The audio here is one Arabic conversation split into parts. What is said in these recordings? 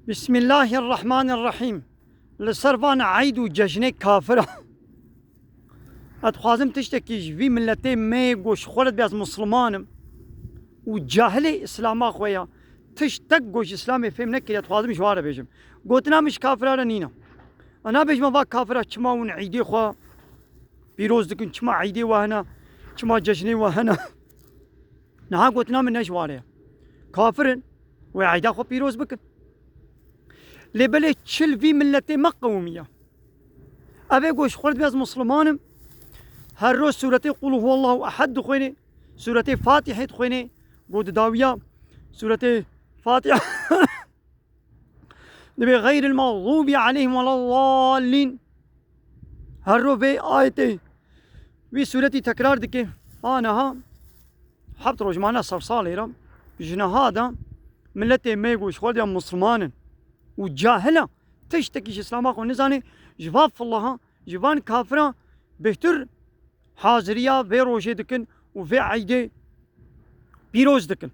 بسم الله الرحمن الرحیم لسروان عید و جشن کافره اتخوازم تشتكيش في ملتي ما گوش خورد بياز مسلمانم و جاهل اسلام خويا تشتك گوش اسلامي فهم نكري اتخوازم شواره بيجم قوتنا مش كافره نينا انا بيجم با كافره چما ون عيدي خو بيروز دكن چما عيدي وهنا چما جشني وهنا نها قوتنا من نشواره كافرن وعيدا خو بيروز بكن لبلي تشل في ملتي ما قوميه ابي گوش خورد بياز مسلمانم هر روز سورتي قل هو الله احد خويني سورتي فاتحه خويني بود داويه سورتي فاتحه نبي غير المغضوب عليهم ولا الضالين هر روز في آيتي في سورتي تكرار دكي انا ها حبط روج معنا صرصالي رم جنا هذا ملتي ما يقوش خورد يا مسلمان وجاهله تشتكيش اسلام اخو نزاني جواب الله جوان كافره بهتر حاضرية في روجي دكن وفي عيدي بيروز دكن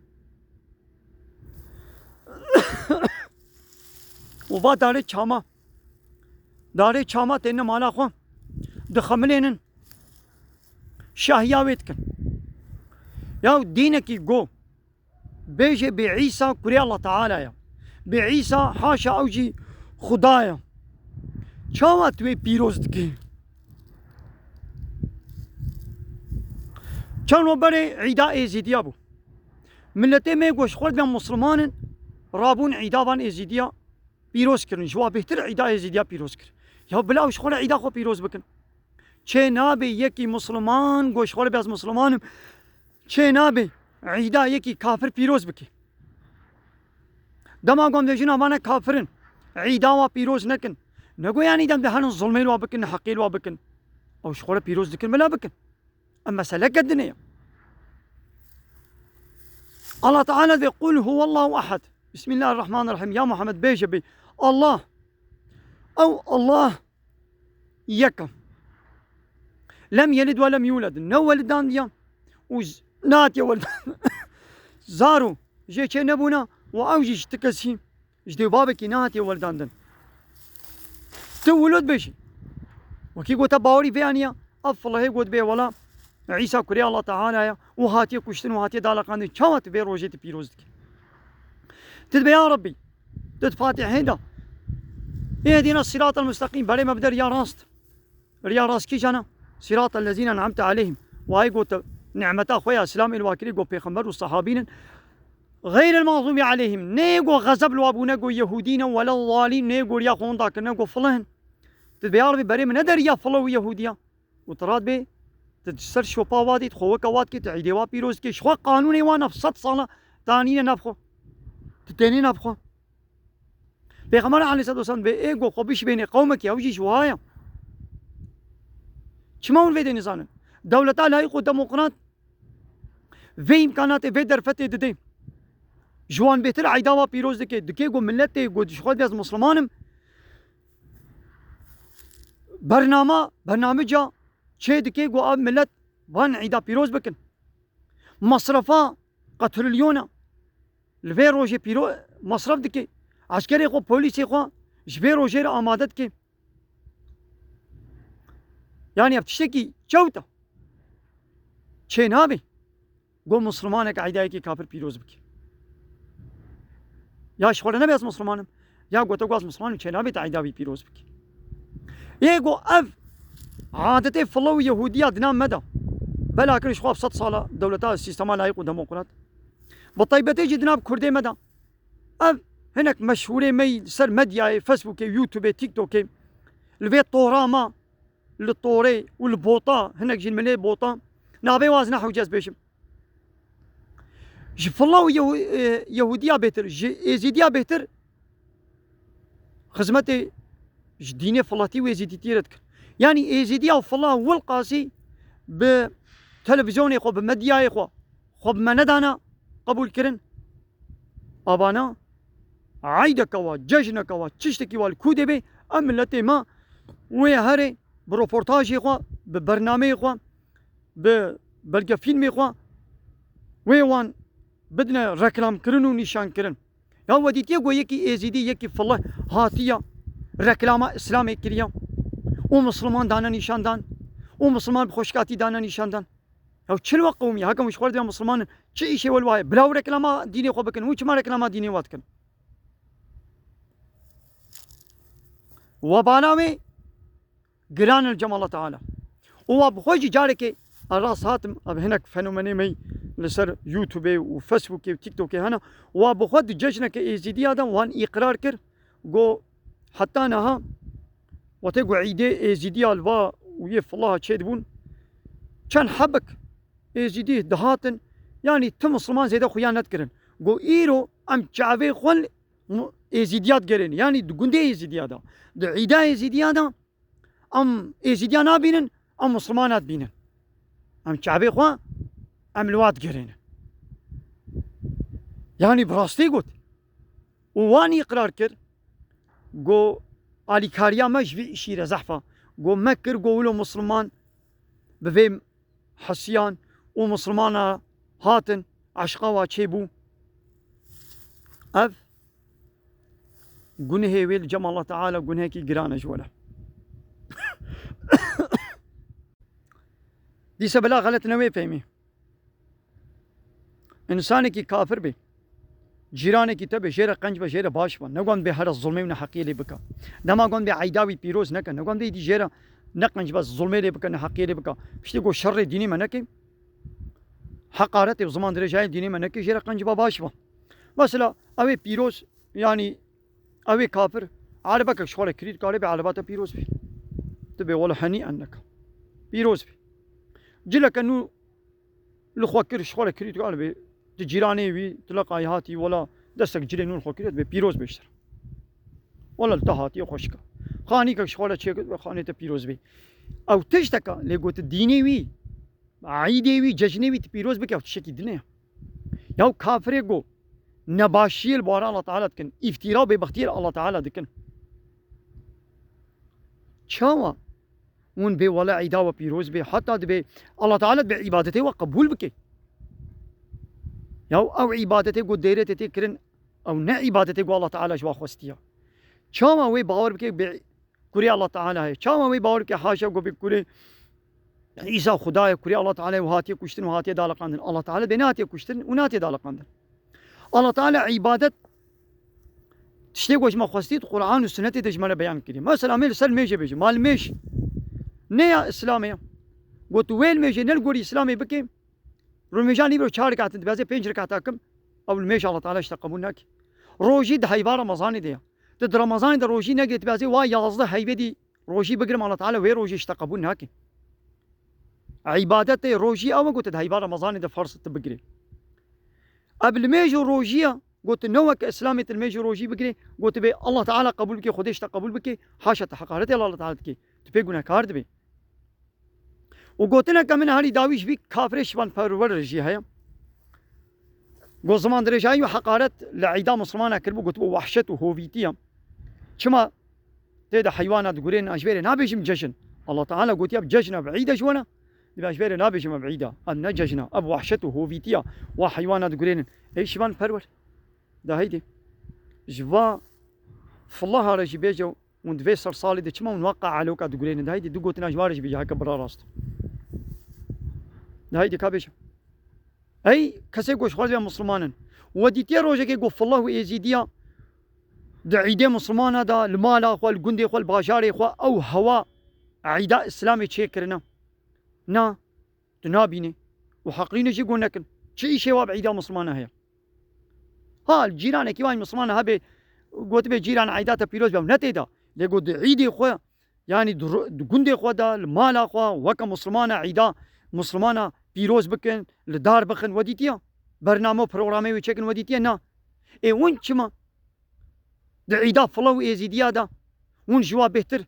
وفا داري چاما داري چاما تين مالا خو دخملينن شاهياوي دكن يا دينكي جو بيجي بعيسى كري الله تعالى يا بعيسى حاشا اوجي خدايا چاما توي بيروز دكن كانوا بري عيدا ايزيديا بو ملتي ما يقوش خورد بين مسلمان رابون عيدا بان ايزيديا بيروز كرن جوا بهتر عيدا ايزيديا بيروز كر يا بلا وش خور عيدا خو بيروز بكن چه نابي يكي مسلمان گوش خور بياز مسلمان چه نابي عيدا يكي كافر بيروز بكي دما قوم دجنا وانا كافرن عيدا وا بيروز نكن نگو يعني دم دهن ظلمين وا بكن حقيل وا بكن او شخور بيروز دكن بلا بكن اما سلك الدنيا الله تعالى بيقول هو الله احد بسم الله الرحمن الرحيم يا محمد بيجبي الله او الله يكم لم يلد ولم يولد نو ولدان ديا نات يا ولد زارو جيتش نبونا واوجي اشتكسي جدي بابك نات يا ولدان دن تولد بشي وكي قلت باوري فيانيا افضل هي قلت بي ولا عيسى كري الله تعالى وهاتي كشتن وهاتي دالقان چاوت بي روجيت بيروزك تدبي يا ربي تدفاتح هيدا اهدنا الصراط المستقيم بلي مبدر يا راست ريا راست كي جانا صراط الذين انعمت عليهم وهي قلت نعمة اخويا اسلام الواكري قو بيغمبر والصحابين غير المغضوب عليهم نيقو غزب الوابو نيقو يهودين ولا الضالين نيقو ريا خوندا نيقو فلهن تدبي يا ربي بري من ندر يا فلو يهوديا وتراد بي تدسر شوبا وادي تخوك واد كي تعيدي وا بيروز كي شخوا قانوني وانا في 6 صالة تانيين نفخو تتاني نفخو بيغمر عليه الصلاة والسلام بإيقو خبيش بين قومك يا وجي شوايا شماون في دي نظام دولتا لايقو ديمقراط في إمكانات في درفتي ددي جوان بيتر عيدا وا بيروز دكي قو ملتي قو شخوا بياز مسلمانم برنامجا چه دكي قو اب ملت وان عيدا بيروز بكن مصرفا قترليونا الفي روجي بيرو مصرف دكي عسكري خو بوليسي خو جبي روجي را آمادت كي يعني بتشتكي چوتا چه نابي قو مسلمانك عيدا كي كافر بيروز بكي يا شخور نبي از مسلمانم يا قو تو از مسلمانم چه نابي تا عيدا بي بيروز بكي يقو اف عادتي فلو يهودية دنام مدى بلا كل شخوف 6 صالة دولتها السيستم لايق وديمقراط بطيبتي جي دناب كردي مدى اف هناك مشهوري مي سر مديا فيسبوك يوتيوب تيك توك الفي طوراما للطوري والبوطا هناك جي الملي بوطا نابي وازنا حوجاز بيشم جي فلو يهودية بيتر جي ازيدية بيتر خزمتي جديني فلاتي ويزيدي تيرتك يعني ايزيديا وفلا والقاسي بتلفزيوني خو بمدياي خو بمندانا قبول كرن ابانا عيدك وا جشنك وا تشتكي والكودي بي ام التي ما وي هري بروبورتاجي خو ببرنامج خو ببلغ فيلمي خو وي وان بدنا ركلام كرن ونشان كرن يا وديتي قو يكي ازيدي يكي فالله هاتيا ركلاما اسلامي كريا ومسلمان دانا نشان دان ومسلمان بخوشكاتي دانا نشان دان يا تشلوا قومي هكا مش خورد يا مسلمان شي شي والواي بلاو ركلاما ديني خو بكن وش ما ركلاما ديني واتكن وبانامي قران الجمال الله تعالى وبخوجي جارك الراس هاتم اب هناك فنومني مي لسر يوتيوب وفيسبوك وتيك توك هنا وبخد جشنا كيزيدي هذا وان اقرار كر جو حتى نها وتقو عيدي ازيدي الوا ويف الله تشدبون كان حبك ازيدي دهاتن يعني تم مسلمان زيدا خيانات كرن جو ايرو ام شعبي خل ازيديات كرن يعني دغندي ازيدي هذا عيدا ازيدي هذا ام ازيديانا بينن ام مسلمانات بينن ام شعبي خو ام الواد كرن يعني براستي قلت واني اقرار كر جو علي كاريا مش في شيء زحفه جو مكر قولوا مسلمان بفيم حسيان ومسلمان هاتن عشقا وشيبو اف قنهي ويل جمال الله تعالى قنهي كي قرانا جوله دي سبلا غلط نوي فهمي انساني كي كافر بي جيراني كي تبي جيرا قنج بجيرا باشوا نقوم بهذا الظلمي من حقي لي بكا دما قوم بعيداوي بيروز نكن نقوم دي جيرا نقنج بس ظلمي لي بكا حقي لي بكا بشتي قو شر ديني منكي حقارتي وزمان درجاي ديني منكي جيرا قنج باشوا مثلا اوي بيروز يعني اوي كافر عربك شغله كريت قال بعربات بيروز في تبي ولا هني انك بيروز في جلك انه الخوكر شغله كريت قال جيراني وي تلقى هاتي ولا دستك جيراني الخوكريت بيروز بيشتر ولا التهاتي خوشكا خاني كش شغله شيء خاني بيروز بي او تشتكى اللي قلت ديني وي عيدي وي ججني وي بيروز بك او تشكي الدنيا يا كافر يقو نباشيل بورا الله تعالى دكن افتراء ببختير الله تعالى دكن شاوا ون بي ولا عيدا وبيروز بي حتى دبي الله تعالى بعبادته وقبول بك او عبادته قو ديرته تكرن او نا عبادته قو الله تعالى جوا خوستيا شاوا وي باور بك كوري الله تعالى هي شاوا وي باور بك حاشا قو بكوري عيسى خدايا كوري الله تعالى وهاتي كشتن وهاتي دالقاندن الله تعالى بناتي كشتن وناتي دالقاندن الله تعالى عبادت تشتي وش ما خستيت قرآن والسنة تجمل بيان كذي مثلا ميل سل ميجي بيجي مال ميش نيا إسلامية قلت وين ميجي نلقوري إسلامي بكي رميجان يبرو شهر كاتن تبازي بينج ركعتاكم أو الميش الله تعالى اشتقبونك روجي ده هيبار رمضان ديا تد رمضان ده روجي نقدر تبازي واي يازده هيبدي روجي بقرم الله تعالى وين روجي اشتقبونك عبادت روجي أو قلت ده هيبار رمضان ده فرصة تبقري قبل ميجو روجيا قلت نوك اسلامي الميجو روجي بكري قلت بي الله تعالى قبول بك خديش تقبول بك حاشا حقارتي الله تعالى بك تبي قلنا كارد بي وقلت لك من هالي داويش بك كافرش بان فرور رجي هيا قلت زمان درجاي وحقارت لعيدا مسلمانه كربو قلت بو وحشت وهوفيتيا شما تيدا حيوانات قولين اشبيري نابيجم جشن الله تعالى قلت يا بجشنا بعيده شونا باشبيري نابيجم بعيده ان جشنا اب وحشت وهوفيتيا وحيوانات قولين ايش بان فرور ده هيدي جوا فالله رجي بيجو وند فيسر صالي دي كما نوقع عليك تقولين ده هيدي دقوتنا جوارج بيجي هكا برا راست ده هيدي كابيش اي كسي قوش خرج مسلمان ودي تي روجا كي قف الله ويزيديا ده عيدي مسلمان هذا المال اخو الجندي اخو الباشاري اخو او هوا عيدا اسلامي تشيكرنا نا تنابيني وحقرين شي قلنا لكن شي شواب عيدا مسلمان هي ها الجيران كيوان مسلمان هبه قلت به جيران عيدات بيروز بهم نتيدا لقد عيدي خو يعني دقندي خو دا المال خو وك مسلمان عيدا مسلمان بيروز بكن لدار بخن وديتيا برنامج برنامج ويشكن وديتيا نا اي وين شما د عيدا فلو يزيديا دا وين جوا بهتر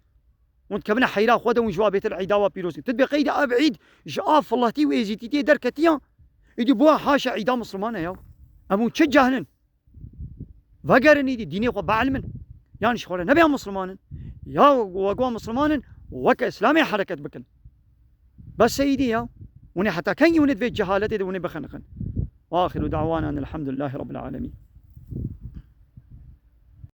وانت كمنا حيرا خو دا وين جوا بهتر عيدا وبيروز تدبي قيدا ابعيد جاف الله تي ويزيديتي دركتيا يدي بوا حاشا عيدا مسلمان يا ابو تشجهن وقرني دي ديني بعلمن يعني شغله نبي مسلمان يا وقوا مسلمان وك اسلامي حركه بكن بس سيدي يا وني حتى كان يولد في الجهاله وني بخنخن واخر دعوانا ان الحمد لله رب العالمين.